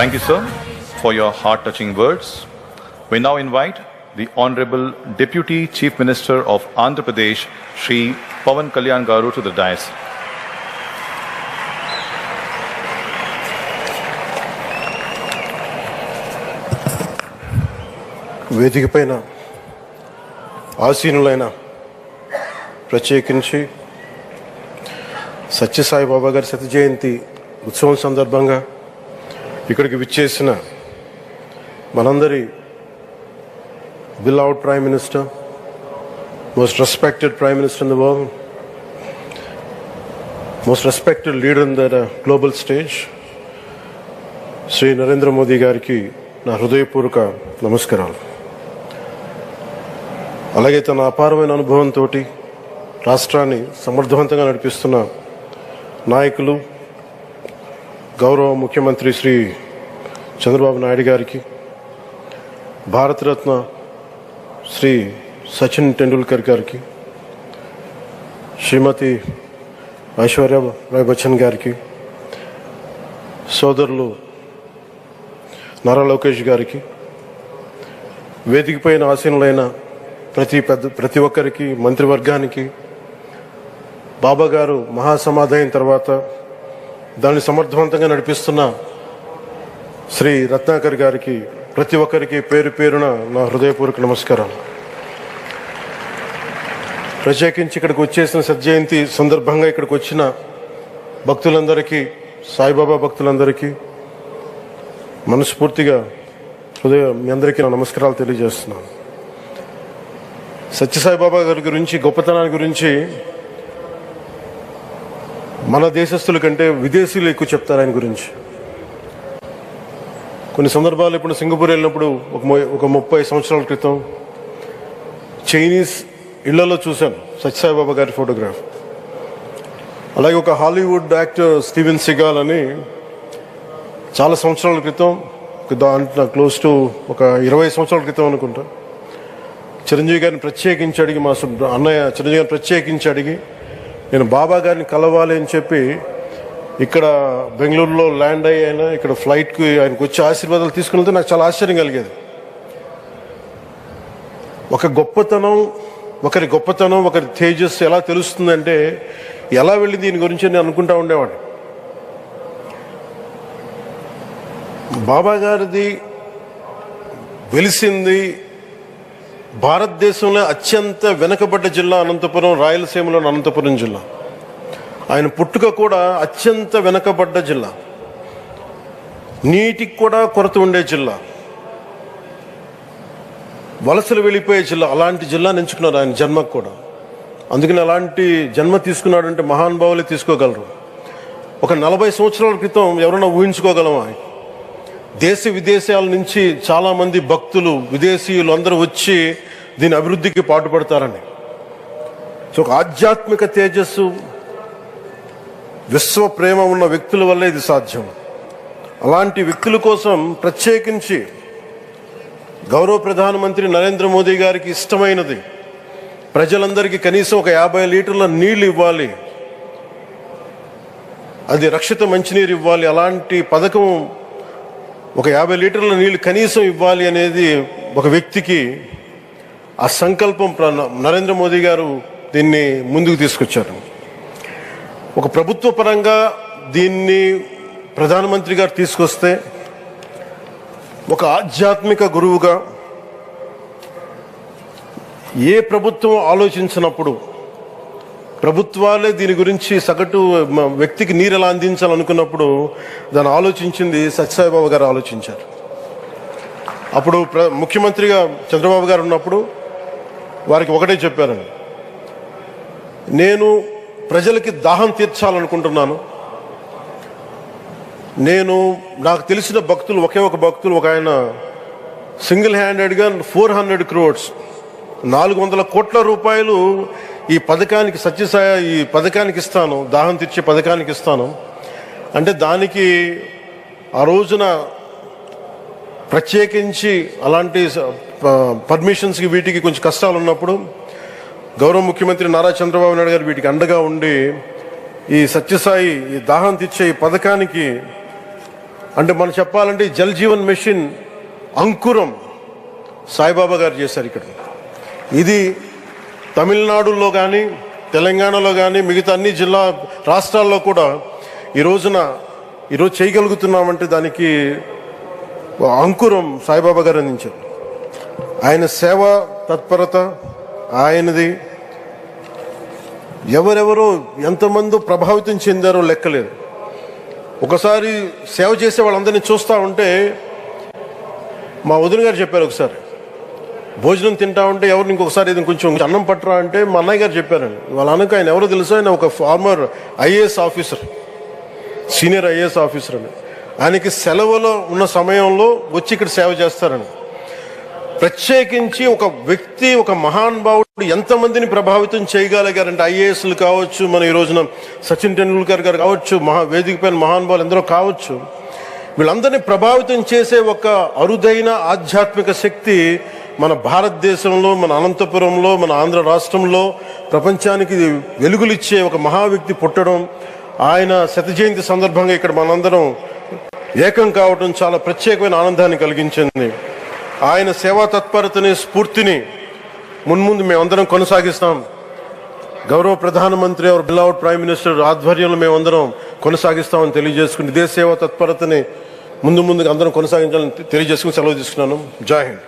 Thank you, sir, for your heart-touching words. We now invite the Honorable Deputy Chief Minister of Andhra Pradesh, Shri Pawan Kalyan Garu, to the dais. వేదిక పైన ఆసీనులైన ప్రత్యేకించి సత్యసాయిబాబా గారి శత జయంతి ఉత్సవం సందర్భంగా ఇక్కడికి విచ్చేసిన మనందరి beloved Prime Minister, most respected Prime Minister in the world, most respected leader in the global stage, Sri Narendra Modi గారికి నా హృదయపూర్వక నమస్కారాలు. అలాగే తన అపారమైన అనుభవంతో రాష్ట్రాన్ని సమర్థవంతంగా నడిపిస్తున్న నాయకులు గౌరవ ముఖ్యమంత్రి శ్రీ చంద్రబాబు నాయుడు గారికి, భారతరత్న శ్రీ సచిన్ టెండూల్కర్ గారికి, శ్రీమతి ఐశ్వర్య రాయ్ బచ్చన్ గారికి, సోదరులు నారా లోకేష్ గారికి, వేదిక పైన ఆసీనులైన ప్రతి ఒక్కరికి, మంత్రివర్గానికి, బాబా గారు మహాసమాధి అయిన తర్వాత దాన్ని సమర్థవంతంగా నడిపిస్తున్న శ్రీ రత్నాకర్ గారికి, ప్రతి ఒక్కరికి పేరు పేరున నా హృదయపూర్వక నమస్కారాలు. ప్రత్యేకించి ఇక్కడికి వచ్చేసిన సత్జయంతి సందర్భంగా ఇక్కడికి వచ్చిన భక్తులందరికీ, సాయిబాబా భక్తులందరికీ మనస్ఫూర్తిగా మీ అందరికీ నా నమస్కారాలు తెలియజేస్తున్నాను. సత్యసాయిబాబా గారి గురించి, గొప్పతనాన్ని గురించి మన దేశస్తుల కంటే విదేశీయులు ఎక్కువ చెప్తారు ఆయన గురించి. కొన్ని సందర్భాలు ఇప్పుడు సింగపూర్ వెళ్ళినప్పుడు ఒక 30 సంవత్సరాల క్రితం చైనీస్ ఇళ్లలో చూశాను సత్యసాయిబాబా గారి ఫోటోగ్రాఫ్. అలాగే ఒక హాలీవుడ్ యాక్టర్ స్టీవెన్ సిగాల్ అని చాలా సంవత్సరాల క్రితం, క్లోజ్ టు ఒక 20 సంవత్సరాల క్రితం అనుకుంటా, చిరంజీవి గారిని ప్రత్యేకించి అడిగి, మా అన్నయ్య చిరంజీవి గారిని ప్రత్యేకించి అడిగి నేను బాబా గారిని కలవాలి అని చెప్పి ఇక్కడ బెంగళూరులో ల్యాండ్ అయినా ఇక్కడ ఫ్లైట్కి ఆయనకు వచ్చి ఆశీర్వాదాలు తీసుకుని వెళ్తే నాకు చాలా ఆశ్చర్యం కలిగేది. ఒకరి గొప్పతనం, ఒకరి తేజస్సు ఎలా తెలుస్తుందంటే ఎలా వెళ్ళి దీని గురించి నేను అనుకుంటా ఉండేవాడిని. బాబా గారిది వెలిసింది భారతదేశంలో అత్యంత వెనుకబడ్డ జిల్లా అనంతపురం, రాయలసీమలోని అనంతపురం జిల్లా. ఆయన పుట్టుక కూడా అత్యంత వెనుకబడ్డ జిల్లా, నీటికి కూడా కొరత ఉండే జిల్లా, వలసలు వెళ్ళిపోయే జిల్లా. అలాంటి జిల్లాని ఎంచుకున్నారు ఆయన జన్మకు కూడా. అందుకని అలాంటి జన్మ తీసుకున్నాడంటే మహానుభావులే తీసుకోగలరు. ఒక 40 సంవత్సరాల క్రితం ఎవరైనా ఊహించుకోగలమా? దేశ విదేశాల నుంచి చాలామంది భక్తులు, విదేశీయులు అందరూ వచ్చి దీని అభివృద్ధికి పాటుపడతారని. సో ఒక ఆధ్యాత్మిక తేజస్సు, విశ్వ ప్రేమ ఉన్న వ్యక్తుల వల్లే ఇది సాధ్యం. అలాంటి వ్యక్తుల కోసం ప్రత్యేకించి గౌరవ ప్రధానమంత్రి నరేంద్ర మోదీ గారికి ఇష్టమైనది ప్రజలందరికీ కనీసం ఒక 50 లీటర్ల నీళ్ళు ఇవ్వాలి, అది రక్షిత మంచినీరు ఇవ్వాలి. అలాంటి పథకం, ఒక 50 లీటర్ల నీళ్లు కనీసం ఇవ్వాలి అనేది ఒక వ్యక్తికి ఆ సంకల్పం నరేంద్ర మోదీ గారు దీన్ని ముందుకు తీసుకొచ్చారు. ఒక ప్రభుత్వ పరంగా దీన్ని ప్రధానమంత్రి గారు తీసుకొస్తే, ఒక ఆధ్యాత్మిక గురువుగా ఏ ప్రభుత్వం ఆలోచించినప్పుడు, ప్రభుత్వాలే దీని గురించి సగటు వ్యక్తికి నీరు ఎలా అందించాలనుకున్నప్పుడు దాన్ని ఆలోచించింది సత్యసాయిబాబా గారు ఆలోచించారు. అప్పుడు ముఖ్యమంత్రిగా చంద్రబాబు గారు ఉన్నప్పుడు వారికి ఒకటే చెప్పారండి, నేను ప్రజలకి దాహం తీర్చాలనుకుంటున్నాను. నాకు తెలిసిన భక్తులు, ఒక భక్తులు, ఒక ఆయన సింగిల్ హ్యాండెడ్గా 400 crores 400 కోట్ల రూపాయలు ఈ పథకానికి, ఈ పథకానికి ఇస్తాను, దాహం తీర్చే పథకానికి ఇస్తాను అంటే దానికి ఆ రోజున ప్రత్యేకించి అలాంటి పర్మిషన్స్కి వీటికి కొంచెం కష్టాలు ఉన్నప్పుడు గౌరవ ముఖ్యమంత్రి నారా చంద్రబాబు నాయుడు గారు వీటికి అండగా ఉండి ఈ సత్యసాయి ఈ దాహం తీర్చే ఈ పథకానికి అంటే మనం చెప్పాలంటే ఈ జల్ జీవన్ మిషన్ అంకురం సాయిబాబా గారు చేశారు ఇక్కడ. ఇది తమిళనాడులో కానీ తెలంగాణలో కానీ మిగతా అన్ని రాష్ట్రాల్లో కూడా ఈరోజు చేయగలుగుతున్నామంటే దానికి అంకురం సాయిబాబా గారు అందించారు. ఆయన సేవా తత్పరత ఆయనది. ఎవరెవరో ఎంతమందో ప్రభావితం చెందారో లెక్కలేదు. ఒకసారి సేవ చేసే వాళ్ళందరినీ చూస్తూ ఉంటే మా వదిన గారు చెప్పారు, ఒకసారి భోజనం తింటా ఉంటే ఎవరిని ఇంకొకసారి ఇది కొంచెం అన్నం పట్టరా అంటే మా అన్నయ్య గారు చెప్పారండి. వాళ్ళ అన్నకు ఆయన ఎవరో తెలుసు, ఆయన ఒక farmer IAS officer, senior IAS officer అని. ఆయనకి సెలవులో ఉన్న సమయంలో వచ్చి ఇక్కడ సేవ చేస్తారని. ప్రత్యేకించి ఒక వ్యక్తి, ఒక మహానుభావుడు ఎంతమందిని ప్రభావితం చేయగలిగారంటే ఐఏఎస్లు కావచ్చు, మన ఈ రోజున సచిన్ టెండూల్కర్ గారు కావచ్చు, వేదిక పైన మహానుభావులు ఎందరో కావచ్చు, వీళ్ళందరినీ ప్రభావితం చేసే ఒక అరుదైన ఆధ్యాత్మిక శక్తి మన భారతదేశంలో, మన అనంతపురంలో, మన ఆంధ్ర రాష్ట్రంలో ప్రపంచానికి వెలుగులిచ్చే ఒక మహా వ్యక్తి పుట్టడం, ఆయన శత జయంతి సందర్భంగా ఇక్కడ మనందరం ఏకం కావడం చాలా ప్రత్యేకమైన ఆనందాన్ని కలిగించింది. ఆయన సేవా తత్పరతని, స్ఫూర్తిని మున్ముందు మేమందరం కొనసాగిస్తాం. గౌరవ ప్రధానమంత్రి అవర్ బిలౌడ్ ప్రైమ్ మినిస్టర్ ఆధ్వర్యంలో మేమందరం కొనసాగిస్తామని తెలియజేసుకుని, ఇదే సేవా తత్పరతని ముందు అందరం కొనసాగించాలని తెలియజేసుకుని సెలవు తీసుకున్నాను. జై హింద్.